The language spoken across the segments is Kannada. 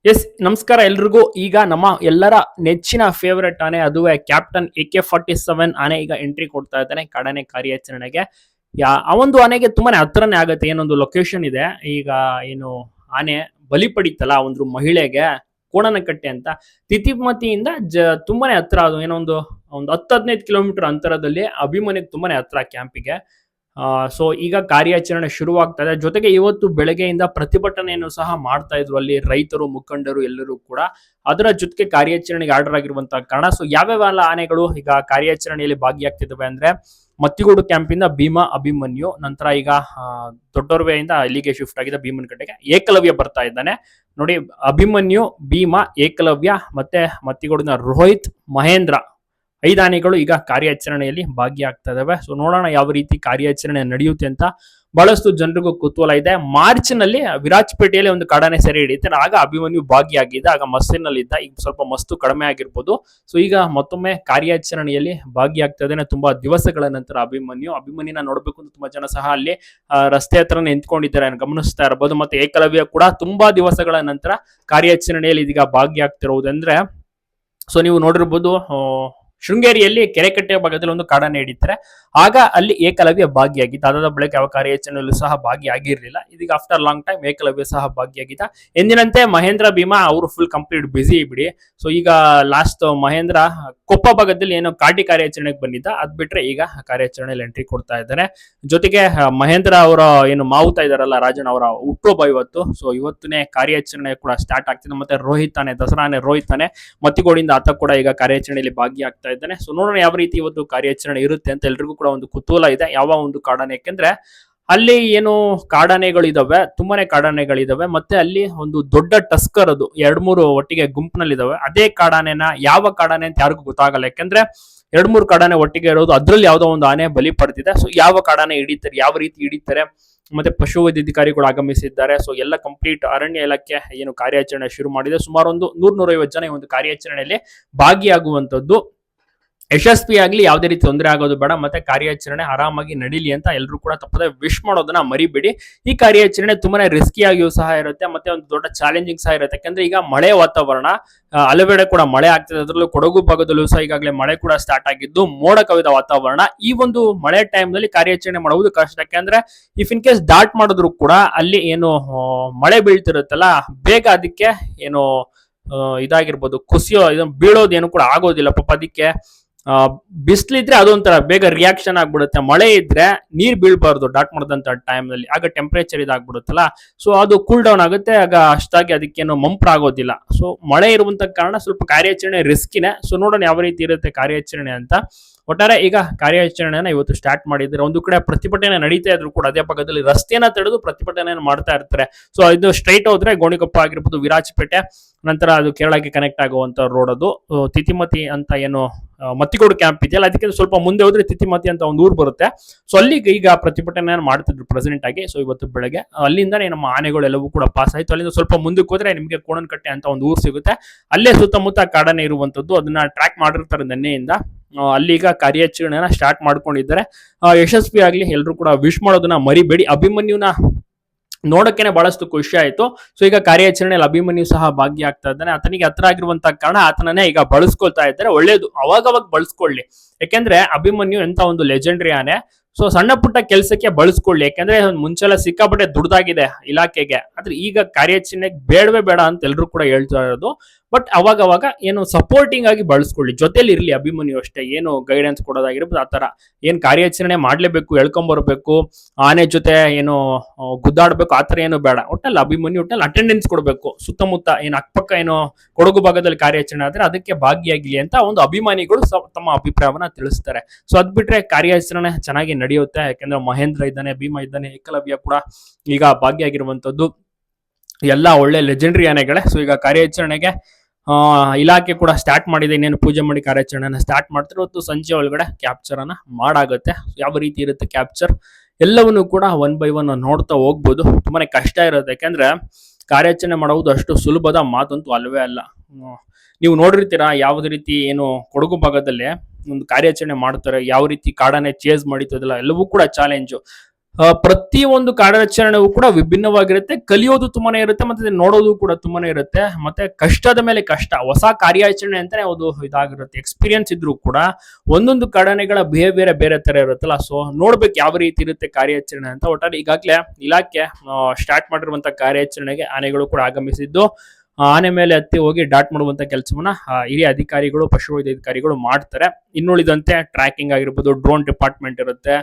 ಎಸ್ ನಮಸ್ಕಾರ ಎಲ್ರಿಗೂ. ಈಗ ನಮ್ಮ ಎಲ್ಲರ ನೆಚ್ಚಿನ ಫೇವರೆಟ್ ಆನೆ ಅದುವೇ ಕ್ಯಾಪ್ಟನ್ AK-47 ಆನೆ ಈಗ ಎಂಟ್ರಿ ಕೊಡ್ತಾ ಇದ್ದಾನೆ ಕಾಡಾನೆ ಕಾರ್ಯಾಚರಣೆಗೆ. ಆ ಒಂದು ಆನೆಗೆ ತುಂಬಾನೇ ಹತ್ರನೇ ಆಗುತ್ತೆ. ಏನೊಂದು ಲೊಕೇಶನ್ ಇದೆ. ಈಗ ಏನು ಆನೆ ಬಲಿ ಪಡಿತಲ್ಲ ಒಂದು ಮಹಿಳೆಗೆ ಕೋಣನಕಟ್ಟೆ ಅಂತ ತಿತಿಮತಿಯಿಂದ ತುಂಬಾನೇ ಹತ್ರ. ಅದು ಏನೋ ಒಂದು 10-15 ಕಿಲೋಮೀಟರ್ ಅಂತರದಲ್ಲಿ ಅಭಿಮನ್ಯುಗೆ ತುಂಬಾನೇ ಹತ್ರ ಕ್ಯಾಂಪಿಗೆ. ಸೊ ಈಗ ಕಾರ್ಯಾಚರಣೆ ಶುರುವಾಗ್ತಾ ಇದೆ. ಜೊತೆಗೆ ಇವತ್ತು ಬೆಳಗ್ಗೆಯಿಂದ ಪ್ರತಿಭಟನೆಯನ್ನು ಸಹ ಮಾಡ್ತಾ ಇದ್ರು ಅಲ್ಲಿ ರೈತರು, ಮುಖಂಡರು ಎಲ್ಲರೂ ಕೂಡ. ಅದರ ಜೊತೆಗೆ ಕಾರ್ಯಾಚರಣೆಗೆ ಆರ್ಡರ್ ಆಗಿರುವಂತಹ ಕಾರಣ. ಸೊ ಯಾವ್ಯಾವ ಆನೆಗಳು ಈಗ ಕಾರ್ಯಾಚರಣೆಯಲ್ಲಿ ಭಾಗಿಯಾಗ್ತಿದ್ದಾವೆ ಅಂದ್ರೆ ಮತ್ತಿಗೋಡು ಕ್ಯಾಂಪಿಂದ ಭೀಮಾ, ಅಭಿಮನ್ಯು, ನಂತರ ಈಗ ದೊಡ್ಡೋರ್ವೆಯಿಂದ ಇಲ್ಲಿಗೆ ಶಿಫ್ಟ್ ಆಗಿದೆ ಭೀಮನ್ ಕಡೆಗೆ ಏಕಲವ್ಯ ಬರ್ತಾ ಇದ್ದಾನೆ ನೋಡಿ. ಅಭಿಮನ್ಯು, ಭೀಮಾ, ಏಕಲವ್ಯ ಮತ್ತೆ ಮತ್ತಿಗೋಡಿನ ರೋಹಿತ್, ಮಹೇಂದ್ರ 5 ಆನೆಗಳು ಈಗ ಕಾರ್ಯಾಚರಣೆಯಲ್ಲಿ ಭಾಗಿಯಾಗ್ತಾ ಇದಾವೆ. ಸೊ ನೋಡೋಣ ಯಾವ ರೀತಿ ಕಾರ್ಯಾಚರಣೆ ನಡೆಯುತ್ತೆ ಅಂತ ಬಹಳಷ್ಟು ಜನರಿಗೂ ಕುತೂಹಲ ಇದೆ. ಮಾರ್ಚ್ ನಲ್ಲಿ ವಿರಾಜಪೇಟೆಯಲ್ಲಿ ಒಂದು ಕಾಡಾನೆ ಸೆರೆ ಹಿಡಿಯುತ್ತೆ. ಆಗ ಅಭಿಮನ್ಯು ಭಾಗಿಯಾಗಿದ್ದ, ಆಗ ಮಸ್ಸಿನಲ್ಲಿದ್ದ. ಈಗ ಸ್ವಲ್ಪ ಮಸ್ತು ಕಡಿಮೆ ಆಗಿರ್ಬೋದು. ಸೊ ಈಗ ಮತ್ತೊಮ್ಮೆ ಕಾರ್ಯಾಚರಣೆಯಲ್ಲಿ ಭಾಗಿಯಾಗ್ತಾ ಇದ್ದಾನೆ ತುಂಬಾ ದಿವಸಗಳ ನಂತರ ಅಭಿಮನ್ಯುನ ನೋಡ್ಬೇಕು ಅಂತ ತುಂಬಾ ಜನ ಸಹ ಅಲ್ಲಿ ರಸ್ತೆ ಹತ್ರ ನಿಂತ್ಕೊಂಡಿದ್ದಾರೆ, ಗಮನಿಸ್ತಾ ಇರಬಹುದು. ಮತ್ತೆ ಏಕಲವ್ಯ ಕೂಡ ತುಂಬಾ ದಿವಸಗಳ ನಂತರ ಕಾರ್ಯಾಚರಣೆಯಲ್ಲಿ ಇದೀಗ ಭಾಗಿಯಾಗ್ತಿರುವುದಂದ್ರೆ ಸೊ ನೀವು ನೋಡಿರ್ಬೋದು. ಶೃಂಗೇರಿಯಲ್ಲಿ ಕೆರೆಕಟ್ಟೆ ಭಾಗದಲ್ಲಿ ಒಂದು ಕಾಡಾನೆ ಹಿಡಿತಾರೆ. ಆಗ ಅಲ್ಲಿ ಏಕಲವ್ಯ ಭಾಗಿಯಾಗಿದ್ದ. ಅದಾದ ಬಳಿಕ ಯಾವ ಕಾರ್ಯಾಚರಣೆಯಲ್ಲೂ ಸಹ ಭಾಗಿಯಾಗಿರ್ಲಿಲ್ಲ. ಇದೀಗ ಆಫ್ಟರ್ ಲಾಂಗ್ ಟೈಮ್ ಏಕಲವ್ಯ ಸಹ ಭಾಗಿಯಾಗಿದ್ದ. ಎಂದಿನಂತೆ ಮಹೇಂದ್ರ, ಭೀಮಾ ಅವರು ಫುಲ್ ಕಂಪ್ಲೀಟ್ ಬಿಸಿ ಬಿಡಿ. ಸೊ ಈಗ ಲಾಸ್ಟ್ ಮಹೇಂದ್ರ ಕೊಪ್ಪ ಭಾಗದಲ್ಲಿ ಏನೋ ಕಾಟಿ ಕಾರ್ಯಾಚರಣೆಗೆ ಬಂದಿದ್ದ. ಅದ್ ಬಿಟ್ರೆ ಈಗ ಕಾರ್ಯಾಚರಣೆಯಲ್ಲಿ ಎಂಟ್ರಿ ಕೊಡ್ತಾ ಇದ್ದಾನೆ. ಜೊತೆಗೆ ಮಹೇಂದ್ರ ಅವರ ಏನು ಮಾವುತಾ ಇದಾರಲ್ಲ ರಾಜಣ್ಣ ಅವರ ಹುಟ್ಟುಹಬ್ಬ ಇವತ್ತು. ಸೊ ಇವತ್ತನೇ ಕಾರ್ಯಾಚರಣೆ ಕೂಡ ಸ್ಟಾರ್ಟ್ ಆಗ್ತಿದೆ. ಮತ್ತೆ ರೋಹಿತ್ ಆನೆ, ದಸರಾನೆ ರೋಹಿತ್ ಆನೆ ಮತ್ತಿಗೋಡಿಂದ ಆತ ಕೂಡ ಈಗ ಕಾರ್ಯಾಚರಣೆಯಲ್ಲಿ ಭಾಗಿಯಾಗ್ತಾ ಇದ್ದಾನೆ. ಸೊ ನೋಡೋಣ ಯಾವ ರೀತಿ ಇವತ್ತು ಕಾರ್ಯಾಚರಣೆ ಇರುತ್ತೆ ಅಂತ ಎಲ್ರಿಗೂ ಕೂಡ ಒಂದು ಕುತೂಹಲ ಇದೆ. ಯಾವ ಒಂದು ಕಾಡಾನೆ, ಯಾಕೆಂದ್ರೆ ಅಲ್ಲಿ ಏನು ಕಾಡಾನೆಗಳಿದಾವೆ, ತುಂಬಾನೇ ಕಾಡಾನೆಗಳಿದಾವೆ. ಮತ್ತೆ ಅಲ್ಲಿ ಒಂದು ದೊಡ್ಡ ಟಸ್ಕರ್, ಅದು 2-3 ಒಟ್ಟಿಗೆ ಗುಂಪಿನಲ್ಲಿದಾವೆ. ಅದೇ ಕಾಡಾನೆನ ಯಾವ ಕಾಡಾನೆ ಅಂತ ಯಾರಿಗೂ ಗೊತ್ತಾಗಲ್ಲ, ಯಾಕಂದ್ರೆ 2-3 ಕಾಡಾನೆ ಒಟ್ಟಿಗೆ ಇರೋದು. ಅದ್ರಲ್ಲಿ ಯಾವ್ದೋ ಒಂದು ಆನೆ ಬಲಿ ಪಡೆದಿದೆ. ಸೊ ಯಾವ ಕಾಡಾನೆ ಹಿಡಿತಾರೆ, ಯಾವ ರೀತಿ ಹಿಡಿತಾರೆ, ಮತ್ತೆ ಪಶುವೈದ್ಯಾಧಿಕಾರಿಗಳು ಆಗಮಿಸಿದ್ದಾರೆ. ಸೊ ಎಲ್ಲ ಕಂಪ್ಲೀಟ್ ಅರಣ್ಯ ಇಲಾಖೆ ಏನು ಕಾರ್ಯಾಚರಣೆ ಶುರು ಮಾಡಿದೆ. ಸುಮಾರು ಒಂದು 100-150 ಜನ ಈ ಒಂದು ಕಾರ್ಯಾಚರಣೆಯಲ್ಲಿ ಭಾಗಿಯಾಗುವಂತದ್ದು. ಯಶಸ್ವಿಯಾಗ್ಲಿ, ಯಾವುದೇ ರೀತಿ ತೊಂದರೆ ಆಗೋದು ಬೇಡ, ಮತ್ತೆ ಕಾರ್ಯಾಚರಣೆ ಆರಾಮಾಗಿ ನಡೀಲಿ ಅಂತ ಎಲ್ಲರೂ ಕೂಡ ತಪ್ಪದೆ ವಿಶ್ ಮಾಡೋದನ್ನ ಮರಿಬೇಡಿ. ಈ ಕಾರ್ಯಾಚರಣೆ ತುಂಬಾನೇ ರಿಸ್ಕಿ ಆಗಿಯೂ ಸಹ ಇರುತ್ತೆ, ಮತ್ತೆ ಒಂದು ದೊಡ್ಡ ಚಾಲೆಂಜಿಂಗ್ ಸಹ ಇರುತ್ತೆ. ಯಾಕಂದ್ರೆ ಈಗ ಮಳೆ ವಾತಾವರಣ, ಹಲವೆಡೆ ಕೂಡ ಮಳೆ ಆಗ್ತಿದೆ. ಅದರಲ್ಲೂ ಕೊಡಗು ಭಾಗದಲ್ಲೂ ಸಹ ಈಗಾಗಲೇ ಮಳೆ ಕೂಡ ಸ್ಟಾರ್ಟ್ ಆಗಿದ್ದು, ಮೋಡ ಕವಿದ ವಾತಾವರಣ. ಈ ಒಂದು ಮಳೆ ಟೈಮ್ ನಲ್ಲಿ ಕಾರ್ಯಾಚರಣೆ ಮಾಡುವುದು ಕಷ್ಟ. ಯಾಕಂದ್ರೆ ಇಫ್ ಇನ್ ಕೇಸ್ ದಾಟ್ ಮಾಡಿದ್ರು ಕೂಡ ಅಲ್ಲಿ ಏನು ಮಳೆ ಬೀಳ್ತಿರುತ್ತಲ್ಲ, ಬೇಗ ಅದಕ್ಕೆ ಏನು ಇದಾಗಿರ್ಬೋದು, ಬೀಳೋದೇನು ಕೂಡ ಆಗೋದಿಲ್ಲ ಪಾಪ. ಅದಕ್ಕೆ ಬಿಸಿಲಿದ್ರೆ ಅದೊಂಥರ ಬೇಗ ರಿಯಾಕ್ಷನ್ ಆಗ್ಬಿಡುತ್ತೆ. ಮಳೆ ಇದ್ರೆ ನೀರ್ ಬೀಳ್ಬಾರ್ದು ಡಾಟ್ ಮಾಡಿದಂತ ಟೈಮ್ ನಲ್ಲಿ, ಆಗ ಟೆಂಪರೇಚರ್ ಇದಾಗ್ಬಿಡುತ್ತಲ್ಲ. ಸೊ ಅದು ಕೂಲ್ ಡೌನ್ ಆಗುತ್ತೆ, ಆಗ ಅಷ್ಟಾಗಿ ಅದಕ್ಕೇನು ಮಂಪ್ರ ಆಗೋದಿಲ್ಲ. ಸೊ ಮಳೆ ಇರುವಂತ ಕಾರಣ ಸ್ವಲ್ಪ ಕಾರ್ಯಾಚರಣೆ ರಿಸ್ಕಿನೇ. ಸೊ ನೋಡೋಣ ಯಾವ ರೀತಿ ಇರುತ್ತೆ ಕಾರ್ಯಾಚರಣೆ ಅಂತ. ಒಟ್ಟಾರೆ ಈಗ ಕಾರ್ಯಾಚರಣೆನ ಇವತ್ತು ಸ್ಟಾರ್ಟ್ ಮಾಡಿದ್ರೆ, ಒಂದು ಕಡೆ ಪ್ರತಿಭಟನೆ ನಡೀತಾ ಇದ್ರು ಕೂಡ ಅದೇ ಭಾಗದಲ್ಲಿ ರಸ್ತೆಯನ್ನ ತಡೆದು ಪ್ರತಿಭಟನೆಯನ್ನು ಮಾಡ್ತಾ ಇರ್ತಾರೆ. ಸೊ ಇದು ಸ್ಟ್ರೈಟ್ ಹೋದ್ರೆ ಗೋಣಿಕೊಪ್ಪ ಆಗಿರ್ಬೋದು, ವಿರಾಜಪೇಟೆ, ನಂತರ ಅದು ಕೇರಳಕ್ಕೆ ಕನೆಕ್ಟ್ ಆಗುವಂತ ರೋಡ್. ಅದು ತಿತಿಮತಿ ಅಂತ ಏನು ಮತ್ತಿಗೋಡು ಕ್ಯಾಂಪ್ ಇದೆಯಲ್ಲ, ಅದಕ್ಕೆ ಸ್ವಲ್ಪ ಮುಂದೆ ಹೋದ್ರೆ ತಿತಿಮತಿ ಅಂತ ಒಂದು ಊರು ಬರುತ್ತೆ. ಸೊ ಅಲ್ಲಿಗೆ ಈಗ ಪ್ರತಿಭಟನೆಯನ್ನು ಮಾಡ್ತಿದ್ರು ಪ್ರೆಸೆಂಟ್ ಆಗಿ. ಸೊ ಇವತ್ತು ಬೆಳಗ್ಗೆ ಅಲ್ಲಿಂದಾನೇ ನಮ್ಮ ಆನೆಗಳೆಲ್ಲವೂ ಕೂಡ ಪಾಸ್ ಆಯ್ತು. ಅಲ್ಲಿಂದ ಸ್ವಲ್ಪ ಮುಂದಕ್ಕೆ ಹೋದ್ರೆ ನಿಮಗೆ ಕೋಣನಕಟ್ಟೆ ಅಂತ ಒಂದು ಊರು ಸಿಗುತ್ತೆ. ಅಲ್ಲೇ ಸುತ್ತಮುತ್ತ ಕಾಡಾನೆ ಇರುವಂತದ್ದು. ಅದನ್ನ ಟ್ರ್ಯಾಕ್ ಮಾಡಿರ್ತಾರೆ ನಿನ್ನೆಯಿಂದ. ಅಲ್ಲಿಗ ಕಾರ್ಯಾಚರಣೆನ ಸ್ಟಾರ್ಟ್ ಮಾಡ್ಕೊಂಡಿದ್ದಾರೆ. ಯಶಸ್ವಿ ಆಗ್ಲಿ, ಎಲ್ಲರೂ ಕೂಡ ವಿಶ್ ಮಾಡೋದನ್ನ ಮರಿಬೇಡಿ. ಅಭಿಮನ್ಯುನ ನೋಡಕ್ಕೇನೆ ಬಹಳಷ್ಟು ಖುಷಿ ಆಯ್ತು. ಸೊ ಈಗ ಕಾರ್ಯಾಚರಣೆಯಲ್ಲಿ ಅಭಿಮನ್ಯು ಸಹ ಭಾಗಿಯಾಗ್ತಾ ಇದ್ದಾನೆ. ಆತನಿಗೆ ಹತ್ರ ಆಗಿರುವಂತಹ ಕಾರಣ ಆತನನ್ನೇ ಈಗ ಬಳಸ್ಕೊಳ್ತಾ ಇದ್ದಾರೆ. ಒಳ್ಳೇದು, ಅವಾಗವಾಗ ಬಳಸ್ಕೊಳ್ಳಿ. ಯಾಕೆಂದ್ರೆ ಅಭಿಮನ್ಯು ಎಂತ ಒಂದು ಲೆಜೆಂಡರಿ ಆನೆ. ಸೊ ಸಣ್ಣ ಪುಟ್ಟ ಕೆಲಸಕ್ಕೆ ಬಳಸ್ಕೊಳ್ಳಿ. ಯಾಕಂದ್ರೆ ಮುಂಚೆಲ್ಲ ಸಿಕ್ಕಾಪಟ್ಟೆ ದುಡ್ದಾಗಿದೆ ಇಲಾಖೆಗೆ, ಆದ್ರೆ ಈಗ ಕಾರ್ಯಾಚರಣೆಗೆ ಬೇಡವೇ ಬೇಡ ಅಂತ ಎಲ್ಲರೂ ಕೂಡ ಹೇಳ್ತಾ ಇರೋದು. ಬಟ್ ಅವಾಗ ಏನು ಸಪೋರ್ಟಿಂಗ್ ಆಗಿ ಬಳಸ್ಕೊಳ್ಳಿ, ಜೊತೆಲಿ ಇರ್ಲಿ ಅಭಿಮನ್ಯು ಅಷ್ಟೇ. ಏನು ಗೈಡೆನ್ಸ್ ಕೊಡೋದಾಗಿರ್ಬೋದು, ಆ ತರ ಏನ್ ಕಾರ್ಯಾಚರಣೆ ಮಾಡ್ಲೇಬೇಕು, ಹೇಳ್ಕೊಂಬರ್ಬೇಕು, ಆನೆ ಜೊತೆ ಏನು ಗುದ್ದಾಡ್ಬೇಕು, ಆತರ ಏನು ಬೇಡ. ಒಟ್ಟಲ್ಲಿ ಅಭಿಮನ್ಯು ಒಟ್ಟಲ್ಲಿ ಅಟೆಂಡೆನ್ಸ್ ಕೊಡಬೇಕು. ಸುತ್ತಮುತ್ತ ಏನು ಅಕ್ಕಪಕ್ಕ ಏನು ಕೊಡಗು ಭಾಗದಲ್ಲಿ ಕಾರ್ಯಾಚರಣೆ ಆದ್ರೆ ಅದಕ್ಕೆ ಭಾಗಿಯಾಗಲಿ ಅಂತ ಒಂದು ಅಭಿಮಾನಿಗಳು ತಮ್ಮ ಅಭಿಪ್ರಾಯವನ್ನ ತಿಳಿಸ್ತಾರೆ. ಸೊ ಅದ್ ಬಿಟ್ರೆ ಕಾರ್ಯಾಚರಣೆ ಚೆನ್ನಾಗಿ ನಡೆಯುತ್ತೆ. ಯಾಕಂದ್ರೆ ಮಹೇಂದ್ರ ಇದ್ದಾನೆ, ಭೀಮಾ ಇದ್ದಾನೆ, ಏಕಲವ್ಯ ಕೂಡ ಈಗ ಭಾಗಿಯಾಗಿರುವಂತದ್ದು. ಎಲ್ಲ ಒಳ್ಳೆ ಲೆಜೆಂಡರಿ ಆನೆಗಳೇ. ಸೊ ಈಗ ಕಾರ್ಯಾಚರಣೆಗೆ ಇಲಾಖೆ ಕೂಡ ಸ್ಟಾರ್ಟ್ ಮಾಡಿದೆ. ಇನ್ನೇನು ಪೂಜೆ ಮಾಡಿ ಕಾರ್ಯಾಚರಣೆನ ಸ್ಟಾರ್ಟ್ ಮಾಡ್ತಾರೆ. ಇವತ್ತು ಸಂಜೆ ಒಳಗಡೆ ಕ್ಯಾಪ್ಚರ್ ಅನ್ನ ಮಾಡಾಗುತ್ತೆ. ಯಾವ ರೀತಿ ಇರುತ್ತೆ ಕ್ಯಾಪ್ಚರ್ ಎಲ್ಲವನ್ನು ಕೂಡ 1 by 1 ನೋಡ್ತಾ ಹೋಗ್ಬೋದು. ತುಂಬಾನೇ ಕಷ್ಟ ಇರುತ್ತೆ, ಯಾಕಂದ್ರೆ ಕಾರ್ಯಾಚರಣೆ ಮಾಡುವುದು ಅಷ್ಟು ಸುಲಭದ ಮಾತಂತೂ ಅಲ್ವೇ ಅಲ್ಲ. ನೀವು ನೋಡಿರ್ತೀರಾ ಯಾವ್ದು ರೀತಿ ಏನು ಕೊಡಗು ಭಾಗದಲ್ಲಿ ಒಂದು ಕಾರ್ಯಾಚರಣೆ ಮಾಡ್ತಾರೆ, ಯಾವ ರೀತಿ ಕಾಡಾನೆ ಚೇಸ್ ಮಾಡಿತದಲ್ಲ, ಎಲ್ಲವೂ ಕೂಡ ಚಾಲೆಂಜು. ಪ್ರತಿ ಒಂದು ಕಾರ್ಯಾಚರಣೆಗೂ ಕೂಡ ವಿಭಿನ್ನವಾಗಿರುತ್ತೆ. ಕಲಿಯೋದು ತುಂಬಾನೇ ಇರುತ್ತೆ ಮತ್ತೆ ನೋಡೋದು ಕೂಡ ತುಂಬಾನೇ ಇರುತ್ತೆ. ಮತ್ತೆ ಕಷ್ಟದ ಮೇಲೆ ಕಷ್ಟ, ಹೊಸ ಕಾರ್ಯಾಚರಣೆ ಅಂತಾನೆ ಅದು ಇದಾಗಿರುತ್ತೆ. ಎಕ್ಸ್ಪೀರಿಯನ್ಸ್ ಇದ್ರೂ ಕೂಡ ಒಂದೊಂದು ಕಾರ್ಯಾಚರಣೆಗಳ ಬಿಹೇವಿಯರ್ ಬೇರೆ ತರ ಇರುತ್ತಲ್ಲ. ಸೊ ನೋಡ್ಬೇಕು ಯಾವ ರೀತಿ ಇರುತ್ತೆ ಕಾರ್ಯಾಚರಣೆ ಅಂತ. ಒಟ್ಟಾರೆ ಈಗಾಗಲೇ ಇಲಾಖೆ ಸ್ಟಾರ್ಟ್ ಮಾಡಿರುವಂತಹ ಕಾರ್ಯಾಚರಣೆಗೆ ಆನೆಗಳು ಕೂಡ ಆಗಮಿಸಿದ್ದು, ಆನೆ ಮೇಲೆ ಹತ್ತಿ ಹೋಗಿ ಡಾಟ್ ಮಾಡುವಂತ ಕೆಲಸವನ್ನ ಹಿರಿಯ ಅಧಿಕಾರಿಗಳು, ಪಶುವೈದ್ಯಾಧಿಕಾರಿಗಳು ಮಾಡ್ತಾರೆ. ಇನ್ನುಳಿದಂತೆ ಟ್ರ್ಯಾಕಿಂಗ್ ಆಗಿರ್ಬೋದು, ಡ್ರೋನ್ ಡಿಪಾರ್ಟ್ಮೆಂಟ್ ಇರುತ್ತೆ.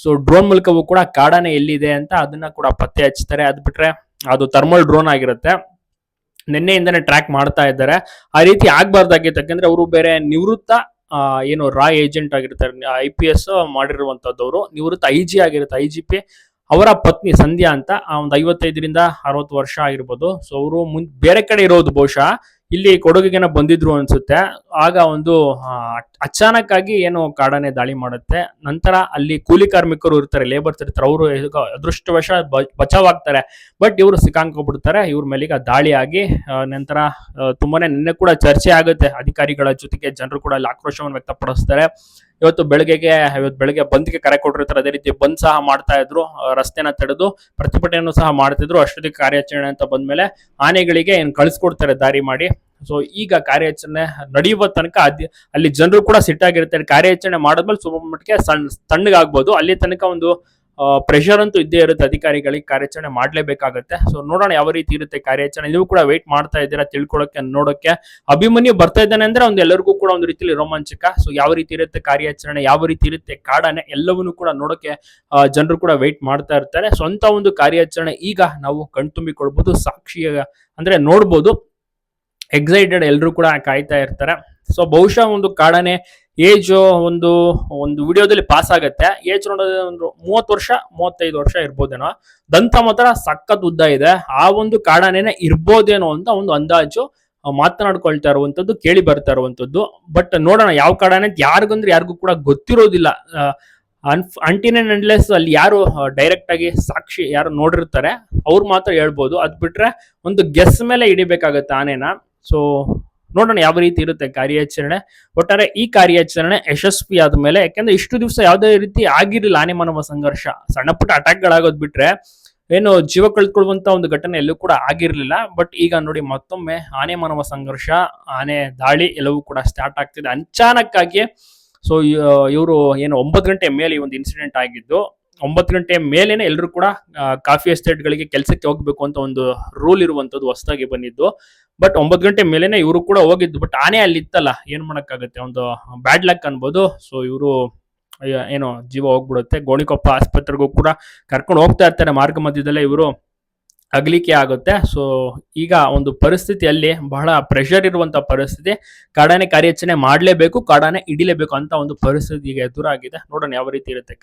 ಸೊ ಡ್ರೋನ್ ಮೂಲಕವೂ ಕೂಡ ಕಾಡಾನೆ ಎಲ್ಲಿದೆ ಅಂತ ಅದನ್ನ ಕೂಡ ಪತ್ತೆ ಹಚ್ತಾರೆ. ಅದ್ ಬಿಟ್ರೆ ಅದು ಥರ್ಮಲ್ ಡ್ರೋನ್ ಆಗಿರುತ್ತೆ, ನಿನ್ನೆಯಿಂದನೇ ಟ್ರ್ಯಾಕ್ ಮಾಡ್ತಾ ಇದ್ದಾರೆ. ಆ ರೀತಿ ಆಗ್ಬಾರ್ದಾಗಿತ್ತು, ಯಾಕಂದ್ರೆ ಅವರು ಬೇರೆ ನಿವೃತ್ತ ಏನು ರಾ ಏಜೆಂಟ್ ಆಗಿರ್ತಾರೆ, IPS ಮಾಡಿರುವಂತದ್ದವರು, ನಿವೃತ್ತ IG ಆಗಿರುತ್ತೆ, IGP. ಅವರ ಪತ್ನಿ ಸಂಧ್ಯಾ ಅಂತ ಒಂದು 55ರಿಂದ 60 ವರ್ಷ ಆಗಿರ್ಬೋದು. ಸೊ ಅವರು ಬೇರೆ ಕಡೆ ಇರೋದು, ಬಹುಶಃ ಇಲ್ಲಿ ಕೊಡಗಿಗೆನ ಬಂದಿದ್ರು ಅನ್ಸುತ್ತೆ. ಆಗ ಒಂದು ಅಚಾನಕ್ ಆಗಿ ಏನು ಕಾಡಾನೆ ದಾಳಿ ಮಾಡುತ್ತೆ. ನಂತರ ಅಲ್ಲಿ ಕೂಲಿ ಕಾರ್ಮಿಕರು ಇರ್ತಾರೆ, ಲೇಬರ್ಸ್ ಇರ್ತಾರೆ, ಅವರು ಅದೃಷ್ಟವಶ ಬಚಾವ್ ಆಗ್ತಾರೆ. ಬಟ್ ಇವರು ಸಿಕ್ಕಾಕೊಂಡ್ಬಿಡ್ತಾರೆ. ಇವ್ರ ಮೇಲೀಗ ದಾಳಿ ಆಗಿ ನಂತರ ತುಂಬಾನೇ ನಿನ್ನೆ ಕೂಡ ಚರ್ಚೆ ಆಗುತ್ತೆ ಅಧಿಕಾರಿಗಳ ಜೊತೆಗೆ. ಜನರು ಕೂಡ ಅಲ್ಲಿ ಆಕ್ರೋಶವನ್ನು ವ್ಯಕ್ತಪಡಿಸ್ತಾರೆ. ಇವತ್ತು ಬೆಳಗ್ಗೆ ಬಂದ್ಗೆ ಕರೆ ಕೊಟ್ಟಿರ್ತಾರೆ. ಅದೇ ರೀತಿ ಬಂದ್ ಸಹ ಮಾಡ್ತಾ ಇದ್ರು, ರಸ್ತೆನ ತಡೆದು ಪ್ರತಿಭಟನೆಯನ್ನು ಸಹ ಮಾಡ್ತಿದ್ರು. ಅಷ್ಟೊತ್ತಿಗೆ ಕಾರ್ಯಾಚರಣೆ ಅಂತ ಬಂದ್ಮೇಲೆ ಆನೆಗಳಿಗೆ ಏನ್ ಕಳಿಸ್ಕೊಡ್ತಾರೆ ದಾರಿ ಮಾಡಿ. ಸೊ ಈಗ ಕಾರ್ಯಾಚರಣೆ ನಡೆಯುವ ತನಕ ಅಲ್ಲಿ ಜನರು ಕೂಡ ಸಿಟ್ಟಾಗಿರ್ತಾರೆ. ಕಾರ್ಯಾಚರಣೆ ಮಾಡಿದ್ಮೇಲೆ ಸ್ವಲ್ಪ ಮಟ್ಟಿಗೆ ತಣ್ಣಗಾಗ್ಬೋದು, ಅಲ್ಲಿ ತನಕ ಒಂದು ಪ್ರೆಷರ್ ಅಂತೂ ಇದ್ದೇ ಇರುತ್ತೆ ಅಧಿಕಾರಿಗಳಿಗೆ. ಕಾರ್ಯಾಚರಣೆ ಮಾಡ್ಲೇಬೇಕಾಗತ್ತೆ. ಸೊ ನೋಡೋಣ ಯಾವ ರೀತಿ ಇರುತ್ತೆ ಕಾರ್ಯಾಚರಣೆ. ನೀವು ಕೂಡ ವೇಟ್ ಮಾಡ್ತಾ ಇದ್ದೀರಾ ತಿಳ್ಕೊಳಕ್ಕೆ, ನೋಡೋಕೆ. ಅಭಿಮನ್ಯು ಬರ್ತಾ ಇದ್ದಾನೆ ಅಂದ್ರೆ ಒಂದು ಎಲ್ಲರಿಗೂ ಕೂಡ ಒಂದು ರೀತಿಯಲ್ಲಿ ರೋಮಾಂಚಕ. ಸೊ ಯಾವ ರೀತಿ ಇರುತ್ತೆ ಕಾರ್ಯಾಚರಣೆ, ಯಾವ ರೀತಿ ಇರುತ್ತೆ ಕಾಡಾನೆ, ಎಲ್ಲವನ್ನೂ ಕೂಡ ನೋಡೋಕೆ ಜನರು ಕೂಡ ವೇಟ್ ಮಾಡ್ತಾ ಇರ್ತಾರೆ. ಸ್ವಂತ ಒಂದು ಕಾರ್ಯಾಚರಣೆ ಈಗ ನಾವು ಕಣ್ತುಂಬಿಕೊಳ್ಬಹುದು, ಸಾಕ್ಷಿ ಅಂದ್ರೆ ನೋಡ್ಬೋದು. ಎಕ್ಸೈಟೆಡ್ ಎಲ್ಲರೂ ಕೂಡ ಕಾಯ್ತಾ ಇರ್ತಾರೆ. ಸೊ ಬಹುಶಃ ಒಂದು ಕಾಡಾನೆ ಏಜ್ ಒಂದು ವಿಡಿಯೋದಲ್ಲಿ ಪಾಸ್ ಆಗತ್ತೆ. ಏಜ್ ನೋಡೋದು ಒಂದು 30 ವರ್ಷ 35 ವರ್ಷ ಇರ್ಬೋದೇನೋ. ದಂತ ಮಾತ್ರ ಸಖತ್ ಉದ್ದ ಇದೆ. ಆ ಒಂದು ಕಾಡಾನೆನೆ ಇರ್ಬೋದೇನೋ ಅಂತ ಒಂದು ಅಂದಾಜು ಮಾತನಾಡ್ಕೊಳ್ತಾ ಇರುವಂತದ್ದು, ಕೇಳಿ ಬರ್ತಾ ಇರುವಂತದ್ದು. ಬಟ್ ನೋಡೋಣ ಯಾವ ಕಾಡಾನೆ ಯಾರಿಗೂ ಕೂಡ ಗೊತ್ತಿರೋದಿಲ್ಲ. ಅಂಟಿನ್ ಅಂಡ್ ಅನ್ಲೆಸ್ ಅಲ್ಲಿ ಯಾರು ಡೈರೆಕ್ಟ್ ಆಗಿ ಸಾಕ್ಷಿ ಯಾರು ನೋಡಿರ್ತಾರೆ ಅವ್ರು ಮಾತ್ರ ಹೇಳ್ಬೋದು. ಅದ್ ಬಿಟ್ರೆ ಒಂದು ಗೆಸ್ ಮೇಲೆ ಹಿಡಿಬೇಕಾಗತ್ತೆ ಆನೆನ. ಸೊ ನೋಡೋಣ ಯಾವ ರೀತಿ ಇರುತ್ತೆ ಕಾರ್ಯಾಚರಣೆ. ಒಟ್ಟಾರೆ ಈ ಕಾರ್ಯಾಚರಣೆ ಯಶಸ್ವಿ ಆದ್ಮೇಲೆ, ಯಾಕಂದ್ರೆ ಇಷ್ಟು ದಿವಸ ಯಾವುದೇ ರೀತಿ ಆಗಿರ್ಲಿಲ್ಲ ಆನೆ ಮಾನವ ಸಂಘರ್ಷ. ಸಣ್ಣ ಪುಟ್ಟ ಅಟ್ಯಾಕ್ಗಳಾಗೋದ್ ಬಿಟ್ರೆ ಏನು ಜೀವ ಕಳ್ಕೊಳ್ಳುವಂತ ಒಂದು ಘಟನೆ ಎಲ್ಲೂ ಕೂಡ ಆಗಿರ್ಲಿಲ್ಲ. ಬಟ್ ಈಗ ನೋಡಿ ಮತ್ತೊಮ್ಮೆ ಆನೆ ಮಾನವ ಸಂಘರ್ಷ, ಆನೆ ದಾಳಿ ಎಲ್ಲವೂ ಕೂಡ ಸ್ಟಾರ್ಟ್ ಆಗ್ತಿದೆ ಅಚಾನಕ್ ಆಗಿ. ಸೊ ಇವರು ಏನು 9 ಗಂಟೆ ಮೇಲೆ ಈ ಒಂದು ಇನ್ಸಿಡೆಂಟ್ ಆಗಿದ್ದು. 9 ಗಂಟೆ ಮೇಲೇನೆ ಎಲ್ಲರೂ ಕೂಡ ಕಾಫಿ ಎಸ್ಟೇಟ್ ಗಳಿಗೆ ಕೆಲಸಕ್ಕೆ ಹೋಗ್ಬೇಕು ಅಂತ ಒಂದು ರೂಲ್ ಇರುವಂತದ್ದು ಹೊಸದಾಗಿ ಬಂದಿದ್ದು. ಬಟ್ 9 ಗಂಟೆ ಮೇಲೇನೆ ಇವರು ಕೂಡ ಹೋಗಿದ್ದು. ಬಟ್ ಆನೆ ಅಲ್ಲಿ ಇತ್ತಲ್ಲ, ಏನ್ ಮಾಡಕ್ಕಾಗತ್ತೆ, ಒಂದು ಬ್ಯಾಡ್ ಲಕ್ ಅನ್ಬೋದು. ಸೊ ಇವರು ಏನೋ ಜೀವ ಹೋಗ್ಬಿಡುತ್ತೆ. ಗೋಣಿಕೊಪ್ಪ ಆಸ್ಪತ್ರೆಗೂ ಕೂಡ ಕರ್ಕೊಂಡು ಹೋಗ್ತಾ ಇರ್ತಾರೆ. ಮಾರ್ಗ ಮಧ್ಯದಲ್ಲೇ ಇವರು ಅಗಲಿಕೆ ಆಗುತ್ತೆ. ಸೊ ಈಗ ಒಂದು ಪರಿಸ್ಥಿತಿಯಲ್ಲಿ ಬಹಳ ಪ್ರೆಷರ್ ಇರುವಂತ ಪರಿಸ್ಥಿತಿ. ಕಾಡಾನೆ ಕಾರ್ಯಾಚರಣೆ ಮಾಡ್ಲೇಬೇಕು, ಕಾಡಾನೆ ಹಿಡಿಲೇಬೇಕು ಅಂತ ಒಂದು ಪರಿಸ್ಥಿತಿ ಈಗ ಎದುರಾಗಿದೆ. ನೋಡೋಣ ಯಾವ ರೀತಿ ಇರುತ್ತೆ.